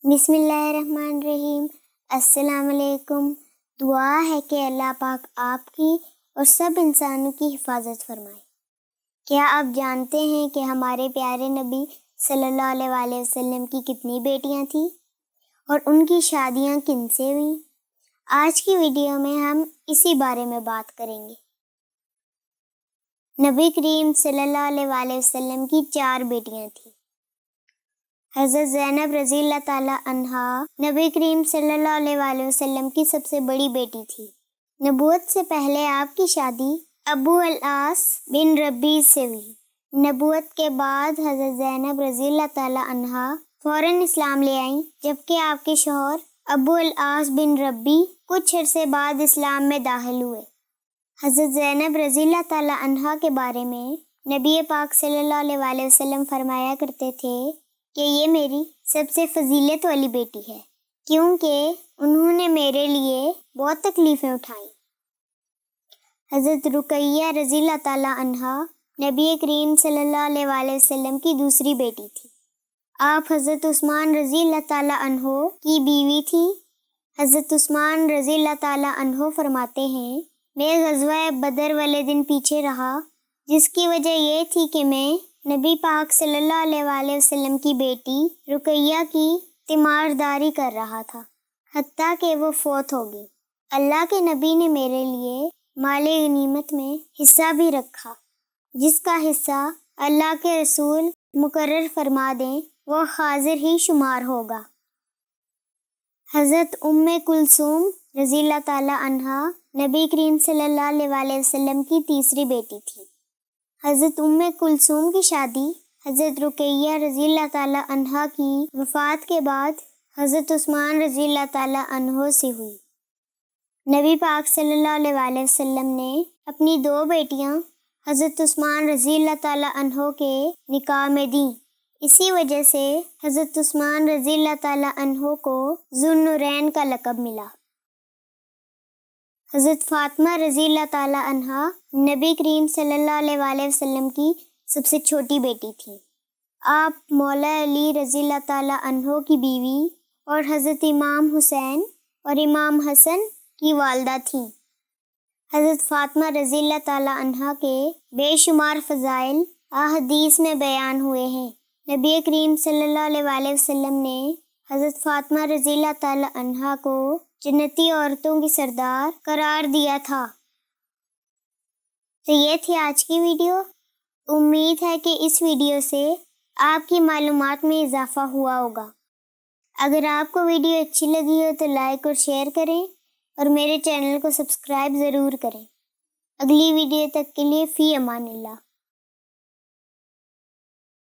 بسم اللہ الرحمن الرحیم۔ السلام علیکم۔ دعا ہے کہ اللہ پاک آپ کی اور سب انسانوں کی حفاظت فرمائے۔ کیا آپ جانتے ہیں کہ ہمارے پیارے نبی صلی اللہ علیہ وآلہ وسلم کی کتنی بیٹیاں تھیں اور ان کی شادیاں کن سے ہوئیں؟ آج کی ویڈیو میں ہم اسی بارے میں بات کریں گے۔ نبی کریم صلی اللہ علیہ وآلہ وسلم کی 4 بیٹیاں تھیں۔ حضرت زینب رضی اللہ تعالیٰ عنہا نبی کریم صلی اللہ علیہ وآلہ وسلم کی سب سے بڑی بیٹی تھی۔ نبوت سے پہلے آپ کی شادی ابو العاص بن ربیع سے ہوئی۔ نبوت کے بعد حضرت زینب رضی اللہ تعالیٰ عنہا فوراً اسلام لے آئیں، جبکہ آپ کے شوہر ابو العاص بن ربیع کچھ عرصے بعد اسلام میں داخل ہوئے۔ حضرت زینب رضی اللہ تعالیٰ عنہا کے بارے میں نبی پاک صلی اللہ علیہ وآلہ وسلم فرمایا کرتے تھے کہ یہ میری سب سے فضیلت والی بیٹی ہے، کیونکہ انہوں نے میرے لیے بہت تکلیفیں اٹھائیں۔ حضرت رقیہ رضی اللہ تعالیٰ عنہا نبی کریم صلی اللہ علیہ وآلہ وسلم کی دوسری بیٹی تھی۔ آپ حضرت عثمان رضی اللہ تعالیٰ عنہ کی بیوی تھی۔ حضرت عثمان رضی اللہ تعالیٰ عنہ فرماتے ہیں، میں غزوہ بدر والے دن پیچھے رہا، جس کی وجہ یہ تھی کہ میں نبی پاک صلی اللہ علیہ وآلہ وسلم کی بیٹی رقیہ کی تیمارداری کر رہا تھا، حتیٰ کہ وہ فوت ہو گئی۔ اللہ کے نبی نے میرے لیے مال غنیمت میں حصہ بھی رکھا، جس کا حصہ اللہ کے رسول مقرر فرما دیں وہ حاضر ہی شمار ہوگا۔ حضرت کلثوم رضی اللہ تعالیٰ عنہا نبی کریم صلی اللہ علیہ وآلہ وسلم کی تیسری بیٹی تھی۔ حضرت کلثوم کی شادی حضرت رقیہ رضی اللہ تعالیٰ عنہا کی وفات کے بعد حضرت عثمان رضی اللہ تعالیٰ عنہ سے ہوئی۔ نبی پاک صلی اللہ علیہ وآلہ وسلم نے اپنی 2 بیٹیاں حضرت عثمان رضی اللہ تعالیٰ عنہ کے نکاح میں دیں۔ اسی وجہ سے حضرت عثمان رضی اللہ تعالیٰ عنہ کو ذو النورین کا لقب ملا۔ حضرت فاطمہ رضی اللہ تعالیٰ عنہا نبی کریم صلی اللہ علیہ وآلہ وسلم کی سب سے چھوٹی بیٹی تھی۔ آپ مولا علی رضی اللہ تعالیٰ عنہ کی بیوی اور حضرت امام حسین اور امام حسن کی والدہ تھیں۔ حضرت فاطمہ رضی اللہ تعالیٰ عنہا کے بے شمار فضائل احادیث میں بیان ہوئے ہیں۔ نبی کریم صلی اللہ علیہ وآلہ وسلم نے حضرت فاطمہ رضی اللہ تعالیٰ عنہا کو جنتی عورتوں کی سردار قرار دیا تھا۔ تو یہ تھی آج کی ویڈیو۔ امید ہے کہ اس ویڈیو سے آپ کی معلومات میں اضافہ ہوا ہوگا۔ اگر آپ کو ویڈیو اچھی لگی ہو تو لائک اور شیئر کریں اور میرے چینل کو سبسکرائب ضرور کریں۔ اگلی ویڈیو تک کے لیے فی امان اللہ۔